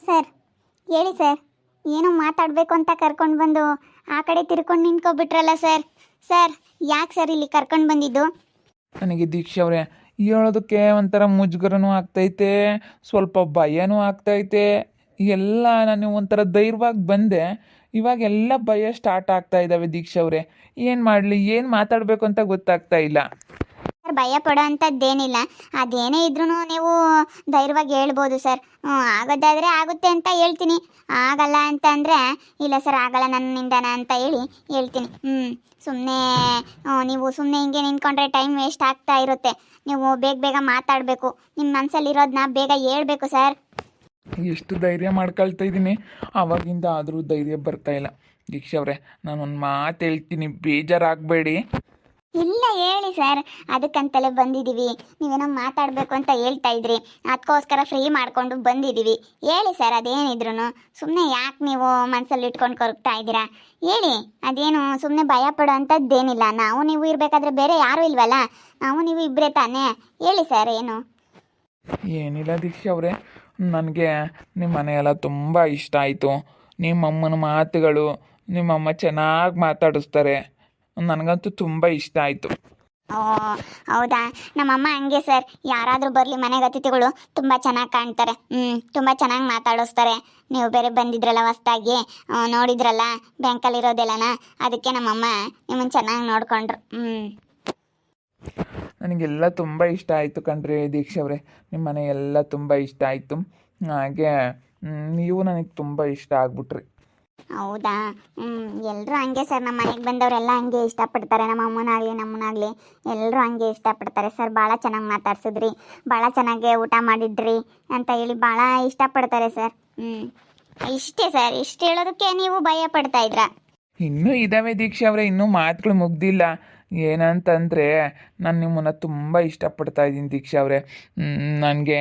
Sir ಹೇಳಿ sir. ಏನೋ ಮಾತಾಡಬೇಕು ಅಂತ ಕರ್ಕೊಂಡು ಬಂದು ಆ ಕಡೆ ತಿರ್ಕೊಂಡು ನಿಂತ್ಕೊಬಿಟ್ರಲ್ಲ ಸರ್. ಸರ್ ಯಾಕೆ ಸರ್ ಇಲ್ಲಿ ಕರ್ಕೊಂಡು ಬಂದಿದ್ದು? ನನಗೆ ದೀಕ್ಷಾ ಅವರೇ ಹೇಳೋದಕ್ಕೆ ಒಂಥರ ಮುಜುಗರನೂ ಆಗ್ತೈತೆ, ಸ್ವಲ್ಪ ಭಯನೂ ಆಗ್ತೈತೆ. ಎಲ್ಲ ನಾನು ಒಂಥರ ಧೈರ್ಯವಾಗಿ ಬಂದೆ, ಇವಾಗೆಲ್ಲ ಭಯ ಸ್ಟಾರ್ಟ್ ಆಗ್ತಾ ಇದ್ದಾವೆ ದೀಕ್ಷಾ ಅವರೇ. ಏನು ಮಾಡಲಿ, ಏನು ಮಾತಾಡಬೇಕು ಅಂತ ಗೊತ್ತಾಗ್ತಾ ಇಲ್ಲ. ಸರ್ ಭಯ ಪಡೋ ಅಂಥದ್ದೇನಿಲ್ಲ. ಅದೇನೇ ಇದ್ರೂ ನೀವು ಧೈರ್ಯವಾಗಿ ಹೇಳ್ಬೋದು ಸರ್. ಆಗೋದಾದರೆ ಆಗುತ್ತೆ ಅಂತ ಹೇಳ್ತೀನಿ, ಆಗಲ್ಲ ಅಂತ ಅಂದರೆ ಇಲ್ಲ ಸರ್ ಆಗಲ್ಲ ನನ್ನಿಂದನ ಅಂತ ಹೇಳ್ತೀನಿ. ಸುಮ್ಮನೆ ನೀವು ಸುಮ್ಮನೆ ಹಿಂಗೆ ನಿಂತ್ಕೊಂಡ್ರೆ ಟೈಮ್ ವೇಸ್ಟ್ ಆಗ್ತಾ ಇರುತ್ತೆ. ನೀವು ಬೇಗ ಬೇಗ ಮಾತಾಡಬೇಕು, ನಿಮ್ಮ ಮನಸ್ಸಲ್ಲಿರೋದನ್ನ ಬೇಗ ಹೇಳ್ಬೇಕು ಸರ್. ಎಷ್ಟು ಧೈರ್ಯ ಮಾಡ್ಕೊಳ್ತಾ ಇದ್ದೀನಿ, ಆವಾಗಿಂದ ಆದರೂ ಧೈರ್ಯ ಬರ್ತಾ ಇಲ್ಲ. ದೀಕ್ಷಾ ಅವರೇ ನಾನೊಂದು ಮಾತು ಹೇಳ್ತೀನಿ, ಬೇಜಾರಾಗಬೇಡಿ. ಇಲ್ಲ ಹೇಳಿ ಸರ್, ಅದಕ್ಕಂತಲೇ ಬಂದಿದ್ದೀವಿ. ನೀವೇನೋ ಮಾತಾಡಬೇಕು ಅಂತ ಹೇಳ್ತಾ ಇದ್ರಿ, ಅದಕ್ಕೋಸ್ಕರ ಫ್ರೀ ಮಾಡಿಕೊಂಡು ಬಂದಿದ್ದೀವಿ. ಹೇಳಿ ಸರ್, ಅದೇನಿದ್ರು ಸುಮ್ಮನೆ ಯಾಕೆ ನೀವು ಮನಸ್ಸಲ್ಲಿ ಇಟ್ಕೊಂಡು ಕೊರಗ್ತಾ ಇದ್ದೀರಾ? ಹೇಳಿ, ಅದೇನು ಸುಮ್ಮನೆ ಭಯ ಪಡೋ ಅಂಥದ್ದೇನಿಲ್ಲ. ನಾವು ನೀವು ಇರಬೇಕಾದ್ರೆ ಬೇರೆ ಯಾರೂ ಇಲ್ವಲ್ಲ, ನಾವು ನೀವು ಇಬ್ಬರೇ ತಾನೇ. ಹೇಳಿ ಸರ್ ಏನು? ಏನಿಲ್ಲ ದೀಕ್ಷಾ ಅವರೇ, ನನಗೆ ನಿಮ್ಮ ಮನೆಯೆಲ್ಲ ತುಂಬ ಇಷ್ಟ ಆಯಿತು. ನಿಮ್ಮಮ್ಮನ ಮಾತುಗಳು, ನಿಮ್ಮಮ್ಮ ಚೆನ್ನಾಗಿ ಮಾತಾಡಿಸ್ತಾರೆ, ನನಗಂತೂ ತುಂಬ ಇಷ್ಟ ಆಯಿತು. ಓ ಹೌದಾ? ನಮ್ಮಮ್ಮ ಹಂಗೆ ಸರ್, ಯಾರಾದರೂ ಬರಲಿ ಮನೆಗೆ ಅತಿಥಿಗಳು ತುಂಬ ಚೆನ್ನಾಗಿ ಕಾಣ್ತಾರೆ, ತುಂಬ ಚೆನ್ನಾಗಿ ಮಾತಾಡಿಸ್ತಾರೆ. ನೀವು ಬೇರೆ ಬಂದಿದ್ರಲ್ಲ ಹೊಸ್ದಾಗಿ, ನೋಡಿದ್ರಲ್ಲ ಬ್ಯಾಂಕಲ್ಲಿರೋದೆಲ್ಲನ, ಅದಕ್ಕೆ ನಮ್ಮಮ್ಮ ನಿಮ್ಮನ್ನು ಚೆನ್ನಾಗಿ ನೋಡಿಕೊಂಡ್ರು. ನನಗೆಲ್ಲ ತುಂಬ ಇಷ್ಟ ಆಯಿತು ಕಣ್ರಿ ದೀಕ್ಷಾ ಅವರೇ, ನಿಮ್ಮ ಮನೆ ಎಲ್ಲ ತುಂಬ ಇಷ್ಟ ಆಯಿತು. ಹಾಗೆ ನೀವು ನನಗೆ ತುಂಬ ಇಷ್ಟ ಆಗ್ಬಿಟ್ರಿ. ಹೌದಾ? ಎಲ್ಲರೂ ಹಂಗೆ ಸರ್, ನಮ್ಮ ಮನೆಗೆ ಬಂದವರೆಲ್ಲ ಹಂಗೆ ಇಷ್ಟಪಡ್ತಾರೆ. ನಮ್ಮ ಅಮ್ಮನಾಗಲಿ ನಮ್ಮನಾಗಲಿ ಎಲ್ಲರೂ ಹಂಗೆ ಇಷ್ಟಪಡ್ತಾರೆ ಸರ್. ಭಾಳ ಚೆನ್ನಾಗಿ ಮಾತಾಡ್ಸಿದ್ರಿ, ಭಾಳ ಚೆನ್ನಾಗಿ ಊಟ ಮಾಡಿದ್ರಿ ಅಂತ ಹೇಳಿ ಭಾಳ ಇಷ್ಟಪಡ್ತಾರೆ ಸರ್. ಇಷ್ಟೇ ಸರ್, ಇಷ್ಟು ಹೇಳೋದಕ್ಕೆ ನೀವು ಭಯ ಪಡ್ತಾ ಇದ್ರಾ? ಇನ್ನೂ ಇದ್ದಾವೆ ದೀಕ್ಷಾ ಅವರೇ, ಇನ್ನೂ ಮಾತುಗಳು ಮುಗ್ದಿಲ್ಲ. ಏನಂತಂದರೆ ನಾನು ನಿಮ್ಮನ್ನು ತುಂಬ ಇಷ್ಟಪಡ್ತಾ ಇದ್ದೀನಿ ದೀಕ್ಷಾ ಅವರೇ. ನನಗೆ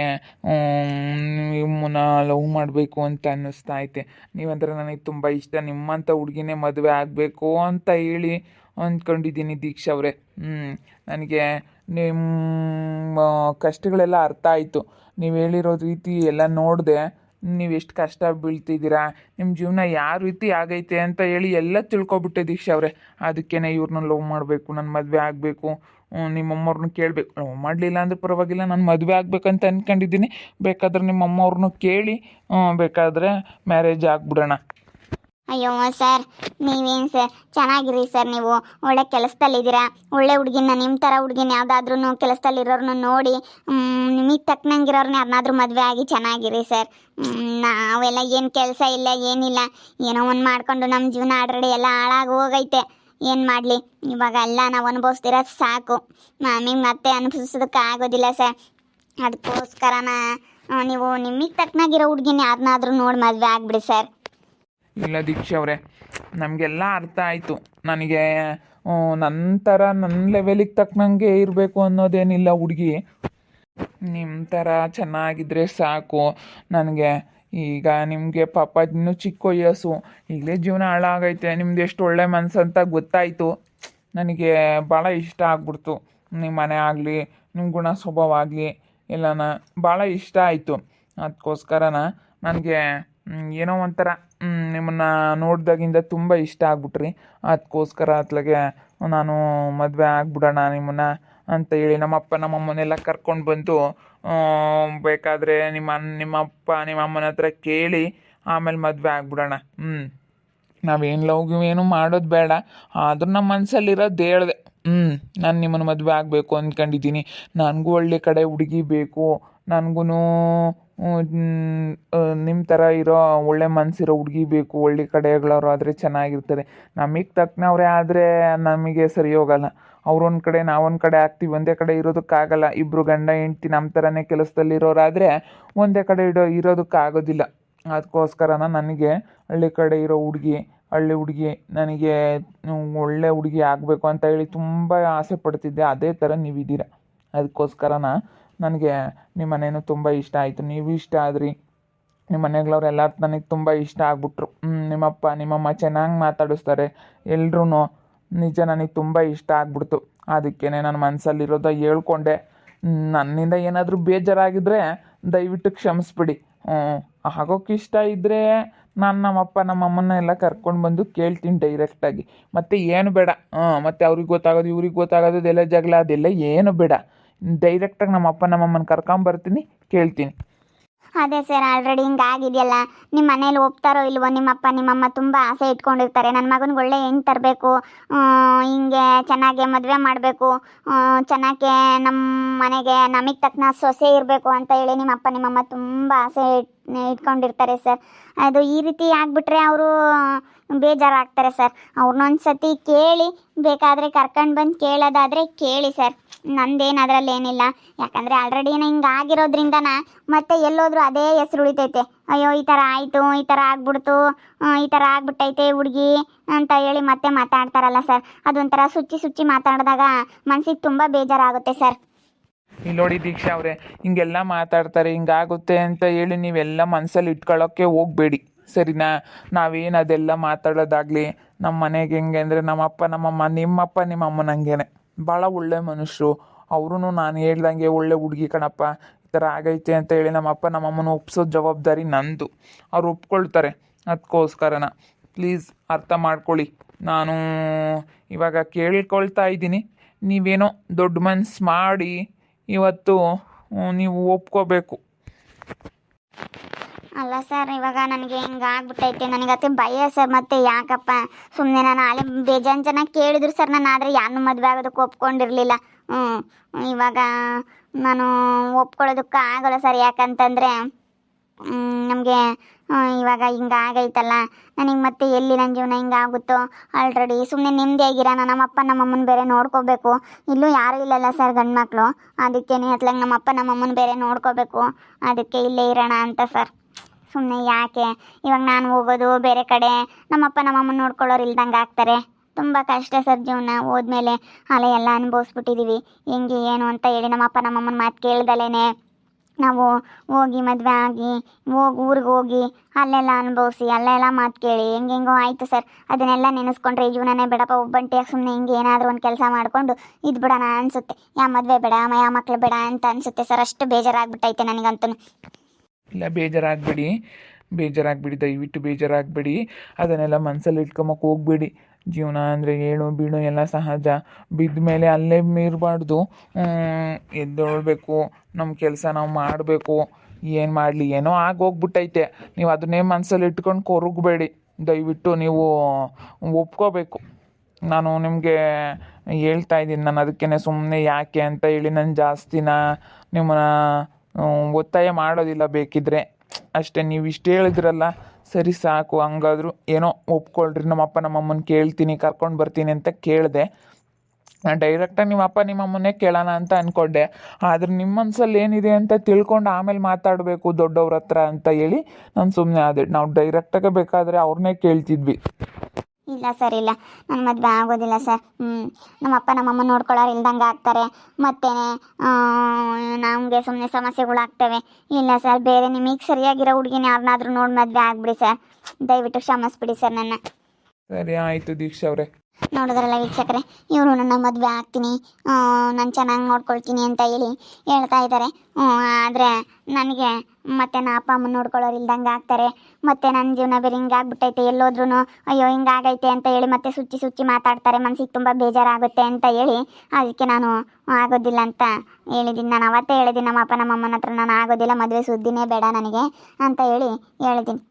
ನಿಮ್ಮನ್ನು ಲವ್ ಮಾಡಬೇಕು ಅಂತ ಅನ್ನಿಸ್ತಾ ಐತೆ. ನೀವಂದರೆ ನನಗೆ ತುಂಬ ಇಷ್ಟ. ನಿಮ್ಮಂಥ ಹುಡುಗಿನೇ ಮದುವೆ ಆಗಬೇಕು ಅಂತ ಹೇಳಿ ಅಂದ್ಕೊಂಡಿದ್ದೀನಿ ದೀಕ್ಷಾ ಅವರೇ. ನನಗೆ ನಿಮ್ಮ ಕಷ್ಟಗಳೆಲ್ಲ ಅರ್ಥ ಆಯಿತು. ನೀವು ಹೇಳಿರೋ ರೀತಿ ಎಲ್ಲ ನೋಡಿದೆ, ನೀವು ಎಷ್ಟು ಕಷ್ಟ ಬೀಳ್ತಿದ್ದೀರಾ, ನಿಮ್ಮ ಜೀವನ ಯಾವ ರೀತಿ ಆಗೈತೆ ಅಂತ ಹೇಳಿ ಎಲ್ಲ ತಿಳ್ಕೊಬಿಟ್ಟೆ ದೀಕ್ಷಾ ಅವರೇ. ಅದಕ್ಕೇ ಇವ್ರನ್ನ ಲವ್ ಮಾಡಬೇಕು, ನನ್ನ ಮದುವೆ ಆಗಬೇಕು, ನಿಮ್ಮಮ್ಮವ್ರನ್ನ ಕೇಳಬೇಕು. ಲವ್ ಮಾಡಲಿಲ್ಲ ಅಂದ್ರೆ ಪರವಾಗಿಲ್ಲ, ನಾನು ಮದುವೆ ಆಗಬೇಕಂತ ಅಂದ್ಕೊಂಡಿದ್ದೀನಿ. ಬೇಕಾದ್ರೆ ನಿಮ್ಮಮ್ಮವ್ರನ್ನೂ ಕೇಳಿ ಬೇಕಾದರೆ ಮ್ಯಾರೇಜ್ ಆಗಿಬಿಡೋಣ. ಅಯ್ಯೋ ಸರ್, ನೀವೇನು ಸರ್ ಚೆನ್ನಾಗಿರಿ ಸರ್. ನೀವು ಒಳ್ಳೆ ಕೆಲಸದಲ್ಲಿದ್ದೀರಾ, ಒಳ್ಳೆ ಹುಡುಗಿನ, ನಿಮ್ಮ ಥರ ಹುಡುಗಿನ ಯಾವುದಾದ್ರೂ ಕೆಲಸದಲ್ಲಿರೋರನ್ನ ನೋಡಿ ನಿಮಗೆ ತಕ್ಕನಂಗಿರೋರನ್ನ ಯಾರನ್ನಾದ್ರೂ ಮದುವೆ ಆಗಿ ಚೆನ್ನಾಗಿರಿ ಸರ್. ನಾವೆಲ್ಲ ಏನು ಕೆಲಸ ಇಲ್ಲ ಏನಿಲ್ಲ, ಏನೋ ಒಂದು ಮಾಡಿಕೊಂಡು ನಮ್ಮ ಜೀವನ ಆಲ್ರೆಡಿ ಎಲ್ಲ ಹಾಳಾಗಿ ಹೋಗೈತೆ. ಏನು ಮಾಡಲಿ, ಇವಾಗ ಎಲ್ಲ ನಾವು ಅನುಭವಿಸ್ತಿರೋದು ಸಾಕು. ನಮಗೆ ಮತ್ತೆ ಅನುಭವಿಸೋದಕ್ಕೆ ಆಗೋದಿಲ್ಲ ಸರ್. ಅದಕ್ಕೋಸ್ಕರನ ನೀವು ನಿಮಗೆ ತಕ್ಕನಾಗಿರೋ ಹುಡುಗಿನ ಯಾರನ್ನಾದ್ರೂ ನೋಡಿ ಮದುವೆ ಆಗಿಬಿಡಿ ಸರ್. ಇಲ್ಲ ದೀಕ್ಷಾ ಅವರೇ, ನಮಗೆಲ್ಲ ಅರ್ಥ ಆಯಿತು. ನನಗೆ ನನ್ನ ಥರ ನನ್ನ ಲೆವೆಲಿಗೆ ತಕ್ಕನಂಗೆ ಇರಬೇಕು ಅನ್ನೋದೇನಿಲ್ಲ ಹುಡುಗಿ. ನಿಮ್ಮ ಥರ ಚೆನ್ನಾಗಿದ್ದರೆ ಸಾಕು ನನಗೆ. ಈಗ ನಿಮಗೆ ಪಾಪ ಇನ್ನೂ ಚಿಕ್ಕ ವಯಸ್ಸು, ಈಗಲೇ ಜೀವನ ಹಾಳಾಗೈತೆ. ನಿಮ್ದು ಎಷ್ಟು ಒಳ್ಳೆ ಮನಸ್ಸು ಅಂತ ಗೊತ್ತಾಯಿತು. ನನಗೆ ಭಾಳ ಇಷ್ಟ ಆಗ್ಬಿಡ್ತು. ನಿಮ್ಮ ಮನೆ ಆಗಲಿ, ನಿಮ್ಮ ಗುಣ ಸ್ವಭಾವ ಆಗಲಿ ಎಲ್ಲನ ಭಾಳ ಇಷ್ಟ ಆಯಿತು. ಅದಕ್ಕೋಸ್ಕರನ ನನಗೆ ಏನೋ ಒಂಥರ ನಿಮ್ಮನ್ನು ನೋಡಿದಾಗಿಂದ ತುಂಬ ಇಷ್ಟ ಆಗ್ಬಿಟ್ರಿ. ಅದಕ್ಕೋಸ್ಕರ ಅತ್ಲಾಗೆ ನಾನು ಮದುವೆ ಆಗ್ಬಿಡೋಣ ನಿಮ್ಮನ್ನು ಅಂತ ಹೇಳಿ ನಮ್ಮಪ್ಪ ನಮ್ಮಮ್ಮನೆಲ್ಲ ಕರ್ಕೊಂಡು ಬಂದು ಬೇಕಾದರೆ ನಿಮ್ಮಪ್ಪ ನಿಮ್ಮಮ್ಮನ ಹತ್ರ ಕೇಳಿ ಆಮೇಲೆ ಮದುವೆ ಆಗ್ಬಿಡೋಣ. ನಾವೇನು ಲವ್ ಏನು ಮಾಡೋದು ಬೇಡ, ಆದರೂ ನಮ್ಮ ಮನಸ್ಸಲ್ಲಿರೋದು ಹೇಳಿದೆ. ನಾನು ನಿಮ್ಮನ್ನು ಮದುವೆ ಆಗಬೇಕು ಅಂದ್ಕೊಂಡಿದ್ದೀನಿ. ನನಗೂ ಒಳ್ಳೆ ಕಡೆ ಹುಡುಗಿ ಬೇಕು, ನನಗೂ ನಿಮ್ಮ ಥರ ಇರೋ ಒಳ್ಳೆ ಮನಸ್ಸಿರೋ ಹುಡುಗಿ ಬೇಕು. ಒಳ್ಳೆ ಕಡೆಗಳವ್ರು ಆದರೆ ಚೆನ್ನಾಗಿರ್ತಾರೆ. ನಮಗೆ ತಕ್ಕನವ್ರೆ ಆದರೆ ನಮಗೆ ಸರಿ ಹೋಗಲ್ಲ. ಅವ್ರೊಂದು ಕಡೆ ನಾವೊಂದು ಕಡೆ ಆಗ್ತೀವಿ, ಒಂದೇ ಕಡೆ ಇರೋದಕ್ಕಾಗಲ್ಲ. ಇಬ್ಬರು ಗಂಡ ಹೆಂಡ್ತಿ ನಮ್ಮ ಥರನೇ ಕೆಲಸದಲ್ಲಿರೋರಾದರೆ ಒಂದೇ ಕಡೆ ಇರೋದಕ್ಕಾಗೋದಿಲ್ಲ. ಅದಕ್ಕೋಸ್ಕರನ ನನಗೆ ಹಳ್ಳಿ ಕಡೆ ಇರೋ ಹಳ್ಳಿ ಹುಡುಗಿ ನನಗೆ ಒಳ್ಳೆ ಹುಡುಗಿ ಆಗಬೇಕು ಅಂತ ಹೇಳಿ ತುಂಬ ಆಸೆ ಪಡ್ತಿದ್ದೆ. ಅದೇ ಥರ ನೀವಿದ್ದೀರ. ಅದಕ್ಕೋಸ್ಕರನ ನನಗೆ ನಿಮ್ಮ ಮನೇನೂ ತುಂಬ ಇಷ್ಟ ಆಯಿತು. ನೀವು ಇಷ್ಟ ಆದ್ರಿ, ನಿಮ್ಮ ಮನೆಗಳವ್ರು ನನಗೆ ತುಂಬ ಇಷ್ಟ ಆಗ್ಬಿಟ್ರು. ನಿಮ್ಮಪ್ಪ ನಿಮ್ಮಮ್ಮ ಚೆನ್ನಾಗಿ ಮಾತಾಡಿಸ್ತಾರೆ. ಎಲ್ರೂ ನಿಜ ನನಗೆ ತುಂಬ ಇಷ್ಟ ಆಗ್ಬಿಡ್ತು. ಅದಕ್ಕೇ ನನ್ನ ಮನಸ್ಸಲ್ಲಿರೋದ ಹೇಳ್ಕೊಂಡೆ. ನನ್ನಿಂದ ಏನಾದರೂ ಬೇಜಾರಾಗಿದ್ದರೆ ದಯವಿಟ್ಟು ಕ್ಷಮಿಸ್ಬಿಡಿ. ಆಗೋಕ್ಕೆ ಇಷ್ಟ ಇದ್ದರೆ ನಾನು ನಮ್ಮಪ್ಪ ನಮ್ಮಮ್ಮನ್ನ ಎಲ್ಲ ಕರ್ಕೊಂಡು ಬಂದು ಕೇಳ್ತೀನಿ ಡೈರೆಕ್ಟಾಗಿ. ಮತ್ತು ಏನು ಬೇಡ ಮತ್ತು ಅವ್ರಿಗೆ ಗೊತ್ತಾಗೋದು ಇವ್ರಿಗೆ ಗೊತ್ತಾಗೋದು ಅದೆಲ್ಲ ಜಗಳ ಅದೆಲ್ಲ ಏನು ಬೇಡ. ಡೈರೆಕ್ಟಾಗಿ ನಮ್ಮಪ್ಪ ನಮ್ಮಮ್ಮನ ಕರ್ಕೊಂಬರ್ತೀನಿ, ಕೇಳ್ತೀನಿ. ಅದೇ ಸರ್, ಆಲ್ರೆಡಿ ಹಿಂಗಾಗಿದೆಯಲ್ಲ, ನಿಮ್ಮ ಮನೇಲಿ ಒಪ್ತಾರೋ ಇಲ್ವೋ, ನಿಮ್ಮಪ್ಪ ನಿಮ್ಮಮ್ಮ ತುಂಬ ಆಸೆ ಇಟ್ಕೊಂಡಿರ್ತಾರೆ, ನನ್ನ ಮಗನಿಗೆ ಒಳ್ಳೆ ಹೆಣ್ಣು ತರಬೇಕು, ಹಿಂಗೆ ಚೆನ್ನಾಗೆ ಮದುವೆ ಮಾಡಬೇಕು, ಚೆನ್ನಾಗೆ ನಮ್ಮ ಮನೆಗೆ ನಮಗೆ ತಕ್ಕನ ಸೊಸೆ ಇರಬೇಕು ಅಂತ ಹೇಳಿ ನಿಮ್ಮಪ್ಪ ನಿಮ್ಮಮ್ಮ ತುಂಬ ಆಸೆ ಇಟ್ಕೊಂಡಿರ್ತಾರೆ ಸರ್. ಅದು ಈ ರೀತಿ ಆಗಿಬಿಟ್ರೆ ಅವರು ಬೇಜಾರಾಗ್ತಾರೆ ಸರ್. ಅವ್ರನ್ನೊಂದು ಸತಿ ಕೇಳಿ, ಬೇಕಾದರೆ ಕರ್ಕೊಂಡು ಬಂದು ಕೇಳೋದಾದರೆ ಕೇಳಿ ಸರ್, ನಂದೇನು ಅದರಲ್ಲಿ ಏನಿಲ್ಲ. ಯಾಕಂದರೆ ಆಲ್ರೆಡಿ ಹಿಂಗೆ ಆಗಿರೋದ್ರಿಂದನ ಮತ್ತೆ ಎಲ್ಲೋದ್ರೂ ಅದೇ ಹೆಸ್ರು ಉಳಿತೈತೆ. ಅಯ್ಯೋ ಈ ಥರ ಆಯಿತು, ಈ ಥರ ಆಗ್ಬಿಡ್ತು, ಈ ಥರ ಆಗ್ಬಿಟ್ಟೈತೆ ಹುಡುಗಿ ಅಂತ ಹೇಳಿ ಮತ್ತೆ ಮಾತಾಡ್ತಾರಲ್ಲ ಸರ್, ಅದೊಂಥರ ಸುಚ್ಚಿ ಮಾತಾಡಿದಾಗ ಮನಸ್ಸಿಗೆ ತುಂಬ ಬೇಜಾರಾಗುತ್ತೆ ಸರ್. ಇಲ್ಲಿ ನೋಡಿ ದೀಕ್ಷಾ ಅವರೇ, ಹಿಂಗೆಲ್ಲ ಮಾತಾಡ್ತಾರೆ ಹಿಂಗಾಗುತ್ತೆ ಅಂತ ಹೇಳಿ ನೀವೆಲ್ಲ ಮನಸ್ಸಲ್ಲಿ ಇಟ್ಕೊಳ್ಳೋಕ್ಕೆ ಹೋಗಬೇಡಿ, ಸರಿನಾ? ನಾವೇನು ಅದೆಲ್ಲ ಮಾತಾಡೋದಾಗಲಿ ನಮ್ಮ ಮನೆಗೆ ಹೆಂಗೆ ಅಂದರೆ ನಮ್ಮಪ್ಪ ನಮ್ಮಮ್ಮ, ನಿಮ್ಮಪ್ಪ ನಿಮ್ಮಮ್ಮನ ಹಂಗೇನೆ ಭಾಳ ಒಳ್ಳೆ ಮನುಷ್ಯರು. ಅವರು ನಾನು ಹೇಳ್ದಂಗೆ ಒಳ್ಳೆ ಹುಡುಗಿ ಕಣಪ್ಪ, ಈ ಥರ ಆಗೈತೆ ಅಂತ ಹೇಳಿ ನಮ್ಮಪ್ಪ ನಮ್ಮಮ್ಮನ ಒಪ್ಸೋ ಜವಾಬ್ದಾರಿ ನಂದು. ಅವ್ರು ಒಪ್ಕೊಳ್ತಾರೆ, ಅದಕ್ಕೋಸ್ಕರನ ಪ್ಲೀಸ್ ಅರ್ಥ ಮಾಡ್ಕೊಳ್ಳಿ. ನಾನು ಇವಾಗ ಕೇಳ್ಕೊಳ್ತಾ ಇದ್ದೀನಿ, ನೀವೇನೋ ದೊಡ್ಡ ಮನ್ಸು ಮಾಡಿ ಇವತ್ತು ನೀವು ಒಪ್ಕೋಬೇಕು. ಅಲ್ಲ ಸರ್, ಇವಾಗ ನನಗೆ ಹಿಂಗಾಗ್ಬಿಟ್ಟೈತೆ, ನನಗತ್ತೆ ಭಯ ಸರ್. ಮತ್ತೆ ಯಾಕಪ್ಪ ಸುಮ್ಮನೆ ನಾನು ನಾಳೆ ಬೇಜಾನ್ ಜನ ಕೇಳಿದ್ರು ಸರ್, ನಾನು ಆದರೆ ಯಾರನ್ನೂ ಮದುವೆ ಆಗೋದಕ್ಕೆ ಒಪ್ಕೊಂಡಿರಲಿಲ್ಲ. ಇವಾಗ ನಾನು ಒಪ್ಕೊಳ್ಳೋದಕ್ಕೆ ಆಗೋಲ್ಲ ಸರ್. ಯಾಕಂತಂದರೆ ನಮಗೆ ಇವಾಗ ಹಿಂಗಾಗೈತಲ್ಲ, ನನಗೆ ಮತ್ತೆ ಎಲ್ಲಿ ನನ್ನ ಜೀವನ ಹಿಂಗಾಗುತ್ತೋ. ಆಲ್ರೆಡಿ ಸುಮ್ಮನೆ ನೆಮ್ಮದಿಯಾಗಿರೋಣ, ನಮ್ಮಪ್ಪ ನಮ್ಮಮ್ಮನ ಬೇರೆ ನೋಡ್ಕೋಬೇಕು. ಇಲ್ಲೂ ಯಾರೂ ಇಲ್ಲಲ್ಲ ಸರ್ ಗಂಡು ಮಕ್ಕಳು, ಅದಕ್ಕೆ ಅತ್ಲಾಗ ನಮ್ಮಪ್ಪ ನಮ್ಮಮ್ಮನ ಬೇರೆ ನೋಡ್ಕೋಬೇಕು, ಅದಕ್ಕೆ ಇಲ್ಲೇ ಇರೋಣ ಅಂತ ಸರ್. ಸುಮ್ಮನೆ ಯಾಕೆ ಇವಾಗ ನಾನು ಹೋಗೋದು ಬೇರೆ ಕಡೆ, ನಮ್ಮಪ್ಪ ನಮ್ಮಮ್ಮನ ನೋಡ್ಕೊಳ್ಳೋರು ಇಲ್ದಂಗೆ ಆಗ್ತಾರೆ. ತುಂಬ ಕಷ್ಟ ಸರ್ ಜೀವನ. ಹೋದ್ಮೇಲೆ ಅಲೆ ಎಲ್ಲ ಅನುಭವಿಸ್ಬಿಟ್ಟಿದ್ದೀವಿ, ಹೆಂಗೆ ಏನು ಅಂತ ಹೇಳಿ ನಮ್ಮಪ್ಪ ನಮ್ಮಮ್ಮನ ಮಾತು ಕೇಳ್ದಲೇ ನಾವು ಹೋಗಿ ಮದುವೆ ಆಗಿ ಊರಿಗೆ ಹೋಗಿ ಅಲ್ಲೆಲ್ಲ ಅನುಭವಿಸಿ ಅಲ್ಲೆಲ್ಲ ಮಾತು ಕೇಳಿ ಹೆಂಗೆಂಗೋ ಆಯಿತು ಸರ್. ಅದನ್ನೆಲ್ಲ ನೆನೆಸ್ಕೊಂಡ್ರೆ ಈ ಜೀವನನೇ ಬೇಡಪ್ಪ, ಒಬ್ಬಂಟಿಯಾಗಿ ಸುಮ್ಮನೆ ಹಿಂಗೆ ಏನಾದರೂ ಒಂದು ಕೆಲಸ ಮಾಡಿಕೊಂಡು ಇದು ಬಿಡೋಣ ಅನಿಸುತ್ತೆ. ಯಾವ ಮದುವೆ ಬೇಡ, ಯಾವ ಮಕ್ಕಳು ಬೇಡ ಅಂತ ಅನಿಸುತ್ತೆ ಸರ್. ಅಷ್ಟು ಬೇಜಾರಾಗ್ಬಿಟ್ಟೈತೆ ನನಗಂತೂ. ಇಲ್ಲ ಬೇಜಾರಾಗಬೇಡಿ, ದಯವಿಟ್ಟು ಬೇಜಾರಾಗಬೇಡಿ. ಅದನ್ನೆಲ್ಲ ಮನಸ್ಸಲ್ಲಿ ಇಟ್ಕೊಂಬಕ್ಕೆ ಹೋಗಬೇಡಿ. ಜೀವನ ಅಂದರೆ ಏಳು ಬೀಳು ಎಲ್ಲ ಸಹಜ. ಬಿದ್ದ ಮೇಲೆ ಅಲ್ಲೇ ಮೀರಬಾರ್ದು, ಎದ್ದೇಳಬೇಕು, ನಮ್ಮ ಕೆಲಸ ನಾವು ಮಾಡಬೇಕು. ಏನು ಮಾಡಲಿ, ಏನೋ ಆಗೋಗ್ಬಿಟ್ಟೈತೆ, ನೀವು ಅದನ್ನೇ ಮನಸ್ಸಲ್ಲಿ ಇಟ್ಕೊಂಡು ಕೊರಗಬೇಡಿ. ದಯವಿಟ್ಟು ನೀವು ಒಪ್ಕೋಬೇಕು. ನಾನು ನಿಮಗೆ ಹೇಳ್ತಾ ಇದ್ದೀನಿ, ನಾನು ಅದಕ್ಕೇ ಸುಮ್ಮನೆ ಯಾಕೆ ಅಂತ ಹೇಳಿ ನಾನು ಜಾಸ್ತಿನ ನಿಮ್ಮನ್ನ ಒತ್ತಾಯ ಮಾಡೋದಿಲ್ಲ. ಬೇಕಿದ್ರೆ ಅಷ್ಟೇ, ನೀವು ಇಷ್ಟು ಹೇಳಿದ್ರಲ್ಲ ಸರಿ ಸಾಕು. ಹಂಗಾದ್ರು ಏನೋ ಒಪ್ಕೊಳ್ರಿ. ನಮ್ಮಪ್ಪ ನಮ್ಮಮ್ಮನ ಕೇಳ್ತೀನಿ, ಕರ್ಕೊಂಡು ಬರ್ತೀನಿ ಅಂತ ಕೇಳಿದೆ. ನಾನು ಡೈರೆಕ್ಟಾಗಿ ನಿಮ್ಮಪ್ಪ ನಿಮ್ಮಮ್ಮನ್ನೇ ಕೇಳೋಣ ಅಂತ ಅಂದ್ಕೊಂಡೆ. ಆದರೆ ನಿಮ್ಮ ಮನಸ್ಸಲ್ಲಿ ಏನಿದೆ ಅಂತ ತಿಳ್ಕೊಂಡು ಆಮೇಲೆ ಮಾತಾಡಬೇಕು ದೊಡ್ಡವ್ರ ಹತ್ರ ಅಂತ ಹೇಳಿ ನಾನು ಸುಮ್ಮನೆ ಆದೆ. ನಾವು ಡೈರೆಕ್ಟಾಗೆ ಬೇಕಾದರೆ ಅವ್ರನ್ನೇ ಕೇಳ್ತಿದ್ವಿ. ಇಲ್ಲ ಸರ್, ಇಲ್ಲ, ನನ್ನ ಮದುವೆ ಆಗೋದಿಲ್ಲ ಸರ್. ನಮ್ಮಪ್ಪ ನಮ್ಮಮ್ಮ ನೋಡ್ಕೊಳ್ಳೋರು ಇಲ್ದಂಗೆ ಆಗ್ತಾರೆ, ಮತ್ತು ನಮಗೆ ಸುಮ್ಮನೆ ಸಮಸ್ಯೆಗಳಾಗ್ತವೆ. ಇಲ್ಲ ಸರ್, ಬೇರೆ ನಿಮಗೆ ಸರಿಯಾಗಿರೋ ಹುಡುಗಿನ ಯಾರನ್ನಾದ್ರೂ ನೋಡಿ ಮದುವೆ ಆಗಿಬಿಡಿ ಸರ್. ದಯವಿಟ್ಟು ಕ್ಷಮಿಸ್ಬಿಡಿ ಸರ್ ನನ್ನ. ಸರಿ ಆಯಿತು ದೀಕ್ಷಾ ಅವರೇ. ನೋಡಿದ್ರಲ್ಲ ವೀಕ್ಷಕರೇ, ಇವರು ನನ್ನ ಮದುವೆ ಆಗ್ತೀನಿ, ನಾನು ಚೆನ್ನಾಗಿ ನೋಡ್ಕೊಳ್ತೀನಿ ಅಂತ ಹೇಳಿ ಹೇಳ್ತಾ ಇದ್ದಾರೆ. ಆದರೆ ನನಗೆ ಮತ್ತೆ ನಾ ಅಪ್ಪ ಅಮ್ಮನ ನೋಡ್ಕೊಳ್ಳೋರು ಇಲ್ದಂಗೆ ಆಗ್ತಾರೆ. ಮತ್ತು ನನ್ನ ಜೀವನ ಬೇರೆ ಹಿಂಗಾಗ್ಬಿಟ್ಟೈತೆ, ಎಲ್ಲೋದ್ರೂ ಅಯ್ಯೋ ಹಿಂಗಾಗೈತೆ ಅಂತ ಹೇಳಿ ಮತ್ತೆ ಸುಚ್ಚಿ ಮಾತಾಡ್ತಾರೆ. ಮನಸ್ಸಿಗೆ ತುಂಬ ಬೇಜಾರಾಗುತ್ತೆ ಅಂತ ಹೇಳಿ ಅದಕ್ಕೆ ನಾನು ಆಗೋದಿಲ್ಲ ಅಂತ ಹೇಳಿದ್ದೀನಿ. ನಾನು ಅವತ್ತೇ ಹೇಳಿದ್ದೀನಿ ನಮ್ಮ ಅಪ್ಪ ನಮ್ಮಮ್ಮನ ಹತ್ರ, ನಾನು ಆಗೋದಿಲ್ಲ, ಮದುವೆ ಸುದ್ದಿನೇ ಬೇಡ ನನಗೆ ಅಂತ ಹೇಳಿದ್ದೀನಿ.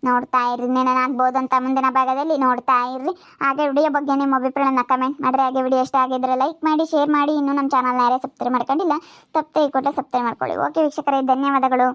ನೋಡ್ತಾ ಇರ್ರಿ, ನಾನು ಆಗ್ಬೋದು ಅಂತ ಮುಂದಿನ ಭಾಗದಲ್ಲಿ ನೋಡ್ತಾ ಇರ್ರಿ. ಹಾಗೆ ವಿಡಿಯೋ ಬಗ್ಗೆ ನಿಮ್ಮ ಅಭಿಪ್ರಾಯನ ಕಮೆಂಟ್ ಮಾಡಿರಿ. ಹಾಗೆ ವಿಡಿಯೋ ಇಷ್ಟ ಆಗಿದ್ರೆ ಲೈಕ್ ಮಾಡಿ, ಶೇರ್ ಮಾಡಿ. ಇನ್ನೂ ನಮ್ಮ ಚಾನಲ್ನ ಯಾರೇ ಸಬ್ಸ್ಕ್ರೈಬ್ ಮಾಡ್ಕೊಂಡಿಲ್ಲ, ತಪ್ಪದೆ ಈ ಕೂಡಲೇ ಸಬ್ಸ್ಕ್ರೈಬ್ ಮಾಡ್ಕೊಳ್ಳಿ. ಓಕೆ ವೀಕ್ಷಕರೇ, ಧನ್ಯವಾದಗಳು.